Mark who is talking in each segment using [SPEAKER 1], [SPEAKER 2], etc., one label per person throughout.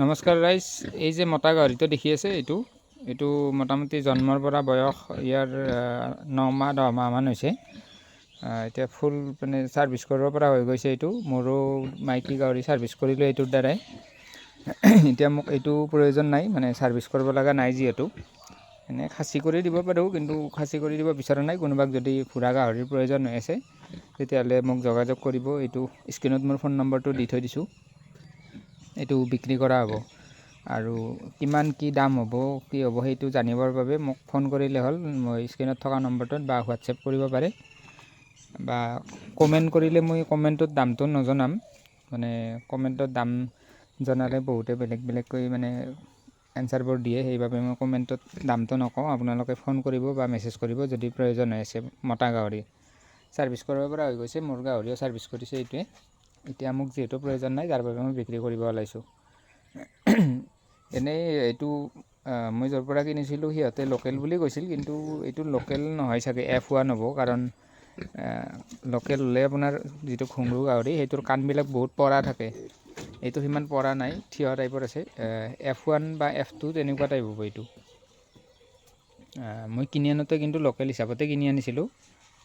[SPEAKER 1] নমস্কাৰ ৰাইজ, এই যে মতা গাহৰিটো দেখি আছে এইটো মোটামুটি জন্মৰ পৰা বয়স ইয়াৰ 9 মাহ 10 মাহমান হৈছে। এতিয়া ফুল মানে ছাৰ্ভিচ কৰিব পৰা হৈ গৈছে। মোৰো মাইকী গাহৰি ছাৰ্ভিচ কৰিলোঁ এইটোৰ দ্বাৰাই। এতিয়া মোক এইটো প্ৰয়োজন নাই, মানে ছাৰ্ভিচ কৰিব লগা নাই যিহেতু। এনে খাচী কৰি দিব পাৰোঁ, কিন্তু খাচী কৰি দিব বিচৰা নাই। কোনোবাক যদি ভুৰা গাহৰিৰ প্ৰয়োজন হৈ আছে তেতিয়াহ'লে মোক যোগাযোগ কৰিব। এইটো স্ক্ৰীণত মোৰ ফোন নম্বৰটো দি থৈ দিছোঁ। এইটো বিক্ৰী কৰা হ'ব আৰু কিমান কি দাম হ'ব কি হ'ব সেইটো জানিবৰ বাবে মোক ফোন কৰিলে হ'ল। মই স্ক্ৰীণত থকা নম্বৰটোত বা হোৱাটছএপ কৰিব পাৰে বা কমেণ্ট কৰিলে মই কমেণ্টত দামটো নজনাম। মানে কমেণ্টত দাম জনালে বহুতে বেলেগ বেলেগকৈ মানে এনচাৰবোৰ দিয়ে, সেইবাবে মই কমেণ্টত দামটো নকওঁ। আপোনালোকে ফোন কৰিব বা মেছেজ কৰিব যদি প্ৰয়োজন হৈ আছে। মতা গাহৰি ছাৰ্ভিচ কৰিব পৰা হৈ গৈছে, মোৰ গাহৰিও ছাৰ্ভিচ কৰিছে এইটোৱে। এতিয়া মোক যিহেতু প্ৰয়োজন নাই, যাৰ বাবে মই বিক্ৰী কৰিব ওলাইছোঁ। এনেই এইটো মই য'ৰ পৰা কিনিছিলোঁ সিহঁতে লোকেল বুলি কৈছিল, কিন্তু এইটো লোকেল নহয় চাগে, F1 হ'ব। কাৰণ লোকেল হ'লে আপোনাৰ যিটো ঘুংৰু গাহৰি সেইটোৰ কাণবিলাক বহুত পৰা থাকে, এইটো সিমান পৰা নাই, থিয় টাইপৰ আছে। F1 বা F2 তেনেকুৱা টাইপ হ'ব এইটো। মই কিনি আনোতে কিন্তু লোকেল হিচাপতে কিনি আনিছিলোঁ,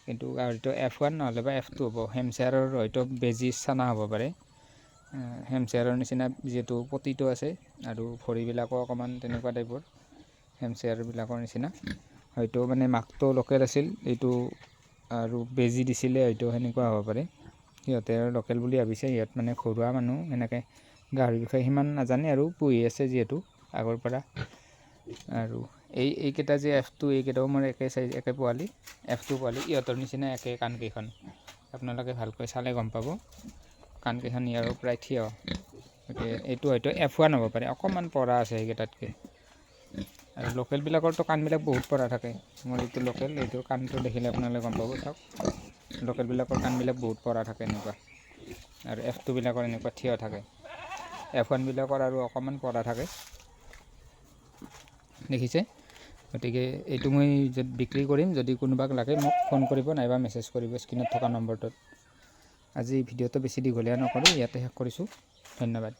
[SPEAKER 1] কিন্তু গাহৰিটো F1 নহ'লে বা F2 হ'ব। হেমশ্বেয়াৰৰ হয়তো বেজি চানা হ'ব পাৰে। হেমশ্বেয়াৰৰ নিচিনা যিহেতু পতিটো আছে আৰু ভৰিবিলাকো অকণমান তেনেকুৱা টাইপৰ হেমশ্বেয়াৰবিলাকৰ নিচিনা। হয়তো মানে মাকটো লোকেল আছিল, এইটো আৰু বেজি দিছিলে, হয়তো সেনেকুৱা হ'ব পাৰে। সিহঁতে আৰু লোকেল বুলি ভাবিছে, সিহঁত মানে ঘৰুৱা মানুহ, এনেকৈ গাহৰিৰ বিষয়ে সিমান নাজানে আৰু পুহি আছে যিহেতু আগৰ পৰা। আৰু এইকেইটা যে F2, এইকেইটাও মোৰ একে চাইজ, একে পোৱালি F2 পোৱালি, ইহঁতৰ নিচিনা একে কাণকেইখন। আপোনালোকে ভালকৈ চালে গম পাব, কাণকেইখন ইয়াৰো প্ৰায় থিয়। গতিকে এইটো হয়তো F1 হ'ব পাৰে, অকণমান পৰা আছে সেইকেইটাতকৈ। আৰু লোকেলবিলাকৰতো কাণবিলাক বহুত পৰা থাকে। মোৰ এইটো লোকেল, এইটোৰ কাণটো দেখিলে আপোনালোকে গম পাব। চাওক, লোকেলবিলাকৰ কাণবিলাক বহুত পৰা থাকে এনেকুৱা, আৰু F2 বিলাকৰ এনেকুৱা থিয় থাকে। F1 বিলাকৰ আৰু অকণমান পৰা থাকে, দেখিছে। গতিকে এইটো মই বিক্ৰী কৰিম, যদি কোনোবাক লাগে মোক ফোন কৰিব নাইবা মেছেজ কৰিব স্ক্ৰীণত থকা নম্বৰটোত। আজি ভিডিঅ'টো বেছি দীঘলীয়া নকৰোঁ, ইয়াতে শেষ কৰিছোঁ। ধন্যবাদ।